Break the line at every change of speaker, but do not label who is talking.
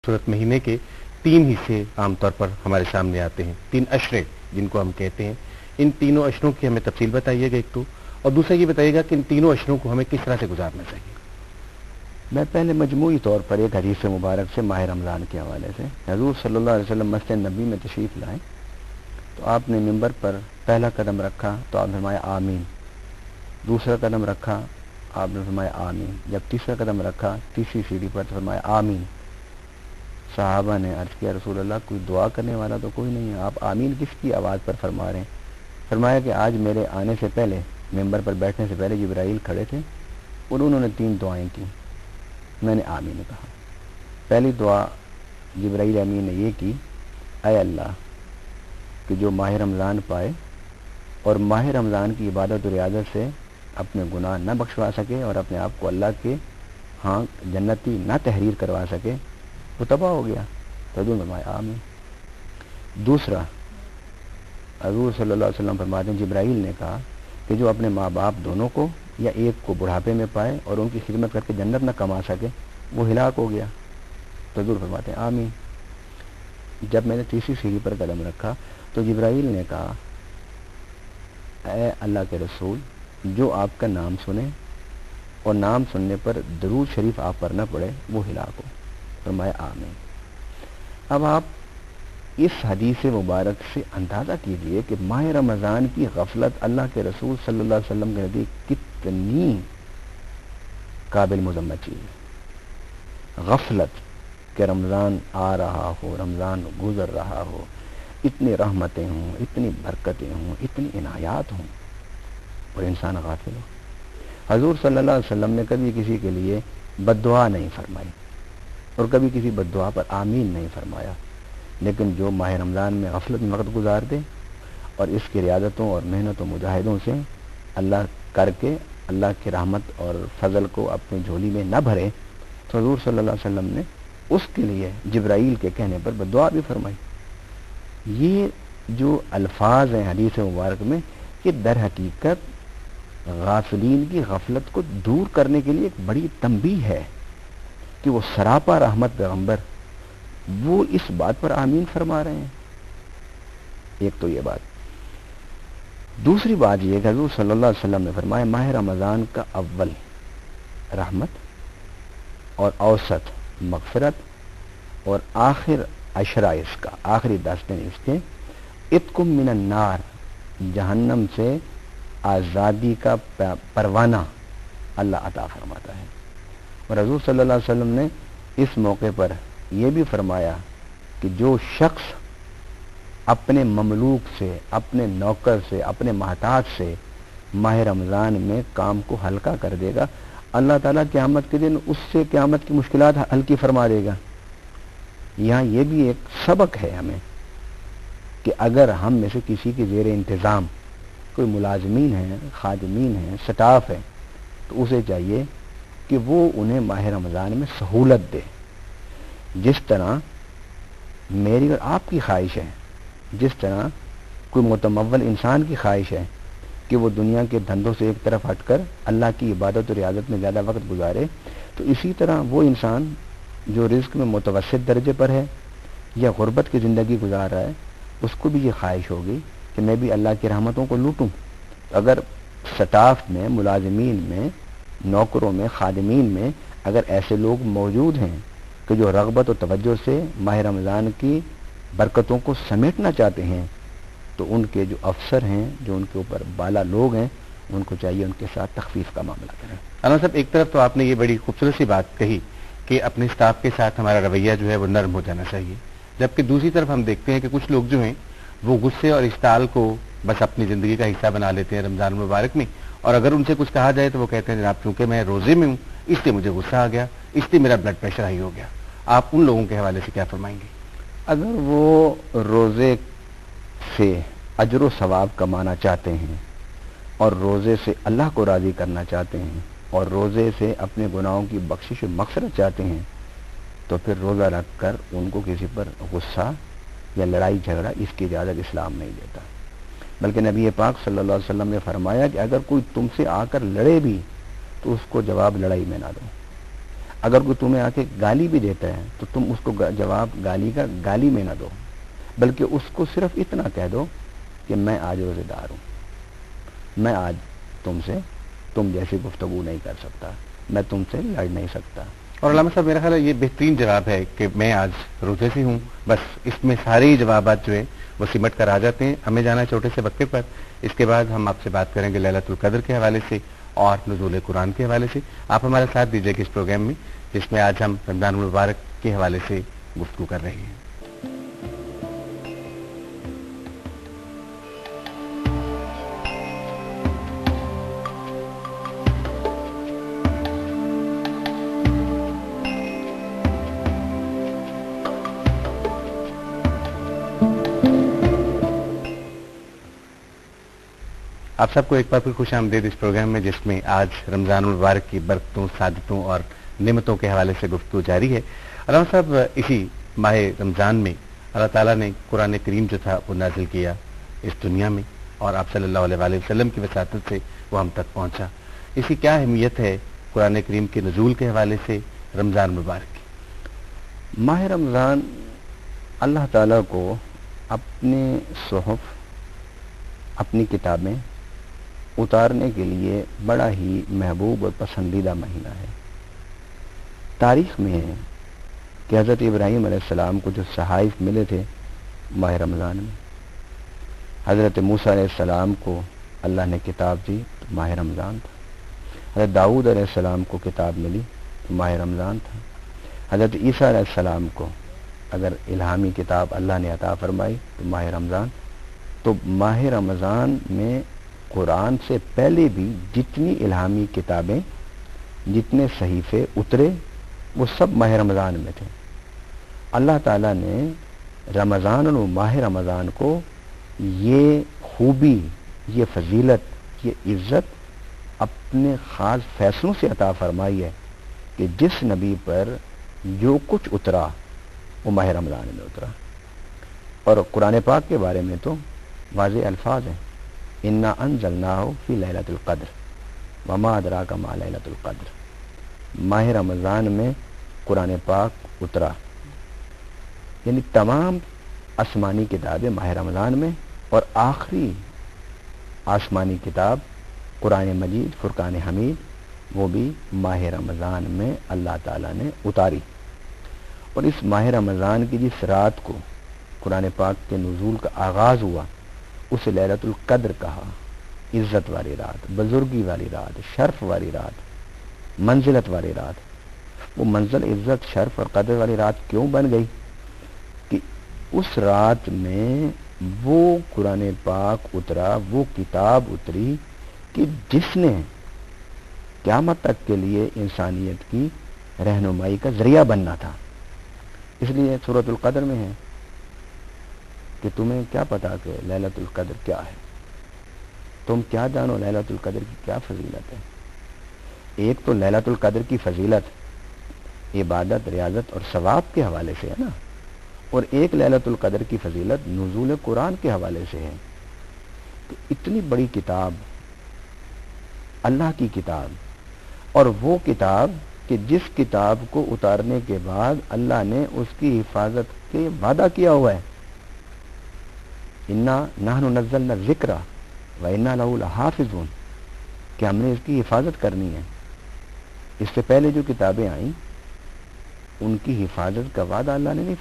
खूबसूरत महीने के 3 हिस्से आम तौर पर हमारे सामने आते हैं, 3 अशरे जिनको हम कहते हैं। इन तीनों अशरों की हमें तफसील बताइएगा एक तो, और दूसरा ये बताइएगा कि इन तीनों अशरों को हमें किस तरह से गुजारना चाहिए।
मैं पहले मजमूई तौर पर एक हदीस मुबारक से माह रमज़ान के हवाले से, हजूर सल्लल्लाहु अलैहि वसल्लम मस्जिद नबी में तशरीफ़ लाए तो आपने मिंबर पर पहला कदम रखा तो आपने फरमाया आमीन, दूसरा कदम रखा आपने फरमाया आमीन, जब तीसरा कदम रखा तीसरी सीढ़ी पर तो फरमाया आमीन। सहाबा ने अर्ज़ किया रसूल अल्लाह, कोई दुआ करने वाला तो कोई नहीं है, आप आमीन किसकी आवाज़ पर फरमा रहे हैं? फरमाया कि आज मेरे आने से पहले, मिंबर पर बैठने से पहले जिब्राइल खड़े थे और उन्होंने 3 दुआएं की, मैंने आमीन कहा। पहली दुआ जिब्राइल अमीन ने ये की, ऐ अल्लाह कि जो माह रमज़ान पाए और माह रमज़ान की इबादत और रियादत से अपने गुनाह न बख्शवा सके और अपने आप को अल्लाह के हाँ जन्नती न तहरीर करवा सके तो तबाह हो गया। तो फरमाया आमीन। दूसरा हज़ूर सल्लल्लाहु अलैहि वसल्लम फरमाते हैं जिब्राइल ने कहा कि जो अपने माँ बाप दोनों को या एक को बुढ़ापे में पाए और उनकी खिदमत करके जन्नत न कमा सके वो हिलाक हो गया। तो हज़ूर फरमाते हैं आमीन। जब मैंने तीसरी सीढ़ी पर कदम रखा तो जिब्राइल ने कहा, ऐ अल्लाह के रसूल, जो आपका नाम सुने और नाम सुनने पर दरूद शरीफ आप पर न पड़े वो हिलाक हो। फरमाया आमीन। अब आप इस हदीस मुबारक से अंदाज़ा कीजिए कि माह रमज़ान की गफलत अल्लाह के रसूल सल्लल्लाहु अलैहि वसल्लम के नज़दीक कितनी काबिल मुज़म्मत चीज़ है। गफलत कि रमज़ान आ रहा हो, रमज़ान गुजर रहा हो, इतनी रहमतें हों, इतनी बरकतें हों, इतनी इनायात हों और इंसान गाफिल हो। हज़ूर सल्लल्लाहु अलैहि वसल्लम ने कभी किसी के लिए बद्दुआ नहीं फरमाई और कभी किसी बद्दुआ पर आमीन नहीं फरमाया, लेकिन जो माह रमज़ान में गफलत में वक्त गुजार दे और इसकी रियादतों और मेहनतों मुजाहिदों से अल्लाह करके अल्लाह की रहमत और फजल को अपनी झोली में न भरे तो हज़ूर सल्लल्लाहु अलैहि वसल्लम ने उसके लिए जिब्राइल के कहने पर बद्दुआ भी फरमाई। ये जो अल्फाज हैं हदीस मुबारक में, ये दर हकीकत गाफिलीन की गफलत को दूर करने के लिए एक बड़ी तंबीह है कि वो सरापा रहमत पैगंबर वो इस बात पर आमीन फरमा रहे हैं। एक तो ये बात। दूसरी बात ये कि हज़ूर सल्लल्लाहु अलैहि वसल्लम ने फरमाया माह रमज़ान का अव्वल रहमत और औसत मगफिरत और आखिर अशरा इसका, आखिरी 10 दिन इसके इत्कुम मिनन नार, जहन्नम से आज़ादी का परवाना अल्लाह अता फरमाता है। और हज़ूर सल्लल्लाहु अलैहि वसल्लम ने इस मौके पर यह भी फरमाया कि जो शख्स अपने ममलूक से, अपने नौकर से, अपने महताज से माह रमज़ान में काम को हल्का कर देगा, अल्लाह ताला क़यामत के दिन उससे क़यामत की मुश्किलात हल्की फरमा देगा। यहाँ ये भी एक सबक है हमें कि अगर हम में से किसी के ज़ेर इंतज़ाम कोई मुलाजमीन है, खादिमीन है, स्टाफ है, तो उसे चाहिए कि वो उन्हें माह रमज़ान में सहूलत दे। जिस तरह मेरी और आपकी ख्वाहिश है, जिस तरह कोई मुतमव्वल इंसान की ख्वाहिश है कि वो दुनिया के धंधों से एक तरफ हटकर अल्लाह की इबादत और रियादत में ज़्यादा वक्त गुजारे, तो इसी तरह वो इंसान जो रिज़्क़ में मुतवस्सित दर्जे पर है या गुर्बत की ज़िंदगी गुजार रहा है, उसको भी ये ख्वाहिश होगी कि मैं भी अल्लाह की रहमतों को लूटूं। अगर स्टाफ में, मुलाजमीन में, नौकरों में, खादिमीन में अगर ऐसे लोग मौजूद हैं कि जो रग़बत और तवज्जो से माह रमज़ान की बरकतों को समेटना चाहते हैं, तो उनके जो अफसर हैं, जो उनके ऊपर बाला लोग हैं, उनको चाहिए उनके साथ तखफीफ का मामला करें।
अना साहब, एक तरफ तो आपने ये बड़ी खूबसूरत सी बात कही कि अपने स्टाफ के साथ हमारा रवैया जो है वो नर्म हो जाना चाहिए, जबकि दूसरी तरफ हम देखते हैं कि कुछ लोग जो हैं वो गुस्से और इश्ताल को बस अपनी ज़िंदगी का हिस्सा बना लेते हैं रमज़ान मुबारक में, और अगर उनसे कुछ कहा जाए तो वो कहते हैं जनाब चूंकि मैं रोज़े में हूँ इसलिए मुझे गुस्सा आ गया, इसलिए मेरा ब्लड प्रेशर हाई हो गया। आप उन लोगों के हवाले से क्या फरमाएंगे?
अगर वो रोज़े से अजर व सवाब कमाना चाहते हैं और रोज़े से अल्लाह को राज़ी करना चाहते हैं और रोज़े से अपने गुनाहों की बख्शिश मग़फ़िरत चाहते हैं, तो फिर रोज़ा रख कर उनको किसी पर गुस्सा या लड़ाई झगड़ा इसकी इजाज़त इस्लाम नहीं देता। बल्कि नबी पाक सल्लल्लाहु अलैहि वसल्लम ने फरमाया कि अगर कोई तुमसे आकर लड़े भी तो उसको जवाब लड़ाई में ना दो। اگر کوئی تمہیں آ کے گالی بھی دیتا ہے تو تم اس کو جواب گالی کا گالی میں نہ دو، بلکہ اس کو صرف اتنا کہہ دو کہ میں آج روزے دار ہوں، میں آج تم جیسی گفتگو نہیں کر سکتا، میں تم سے لڑ نہیں سکتا۔
اور علامہ صاحب میرا خیال ہے یہ بہترین جواب ہے کہ میں آج روزے سے ہوں، بس اس میں سارے ہی جوابات جو ہیں وہ سمٹ کر آ جاتے ہیں۔ ہمیں جانا ہے چھوٹے سے وقفے پر، اس کے بعد ہم آپ سے بات کریں گے لیلۃ القدر کے حوالے سے اور نزول قرآن کے حوالے سے۔ آپ ہمارا ساتھ دیجیے کہ اس پروگرام میں جس میں آج ہم رمضان المبارک کے حوالے سے گفتگو کر رہے ہیں۔ آپ سب کو ایک بار پھر خوش آمدید اس پروگرام میں، جس میں آج رمضان المبارک کی برکتوں، سعادتوں اور نعمتوں کے حوالے سے گفتگو جاری ہے۔ علامہ صاحب، اسی ماہ رمضان میں اللہ تعالیٰ نے قرآن کریم جو تھا وہ نازل کیا اس دنیا میں، اور آپ صلی اللہ علیہ وآلہ وسلم کی وساطت سے وہ ہم تک پہنچا۔ اس کی کیا اہمیت ہے قرآن کریم کے نزول کے حوالے سے رمضان مبارک کی؟
ماہ رمضان اللہ تعالیٰ کو اپنے صحف، اپنی کتابیں اتارنے کے لیے بڑا ہی محبوب اور پسندیدہ مہینہ ہے۔ تاریخ میں ہے کہ حضرت ابراہیم علیہ السلام کو جو صحائف ملے تھے ماہ رمضان میں، حضرت موسیٰ علیہ السلام کو اللہ نے کتاب دی تو ماہ رمضان تھا، حضرت داؤد علیہ السلام کو کتاب ملی تو ماہ رمضان تھا، حضرت عیسیٰ علیہ السلام کو اگر الہامی کتاب اللہ نے عطا فرمائی تو ماہ رمضان۔ تو ماہ رمضان میں قرآن سے پہلے بھی جتنی الہامی کتابیں، جتنے صحیفے اترے وہ سب ماہ رمضان میں تھے۔ اللہ تعالیٰ نے رمضان و ماہ رمضان کو یہ خوبی، یہ فضیلت، یہ عزت اپنے خاص فیصلوں سے عطا فرمائی ہے کہ جس نبی پر جو کچھ اترا وہ ماہ رمضان میں اترا۔ اور قرآن پاک کے بارے میں تو واضح الفاظ ہیں، انا انزلناہ فی لیلۃ القدر وما ادراک ما لیلۃ القدر۔ ماہ رمضان میں قرآن پاک اترا، یعنی تمام آسمانی کتابیں ماہ رمضان میں، اور آخری آسمانی کتاب قرآن مجید فرقان حمید وہ بھی ماہ رمضان میں اللہ تعالیٰ نے اتاری۔ اور اس ماہ رمضان کی جس رات کو قرآن پاک کے نزول کا آغاز ہوا اسے لیلۃ القدر کہا۔ عزت والی رات، بزرگی والی رات، شرف والی رات، منزلت والی رات۔ وہ منزل، عزت، شرف اور قدر والی رات کیوں بن گئی؟ کہ اس رات میں وہ قرآن پاک اترا، وہ کتاب اتری کہ جس نے قیامت تک کے لیے انسانیت کی رہنمائی کا ذریعہ بننا تھا۔ اس لیے سورۃ القدر میں ہے کہ تمہیں کیا پتا کہ لیلۃ القدر کیا ہے، تم کیا جانو لیلۃ القدر کی کیا فضیلت ہے۔ ایک تو لیلۃ القدر کی فضیلت عبادت، ریاضت اور ثواب کے حوالے سے ہے نا، اور ایک لیلۃ القدر کی فضیلت نزول قرآن کے حوالے سے ہے۔ تو اتنی بڑی کتاب، اللہ کی کتاب، اور وہ کتاب کہ جس کتاب کو اتارنے کے بعد اللہ نے اس کی حفاظت کے وعدہ کیا ہوا ہے، انا نحن نزلنا الذکر وانا لہ لحافظون، کہ ہم نے اس کی حفاظت کرنی ہے۔ اس سے پہلے جو کتابیں آئیں ان کی حفاظت کا وعدہ اللہ نے نہیں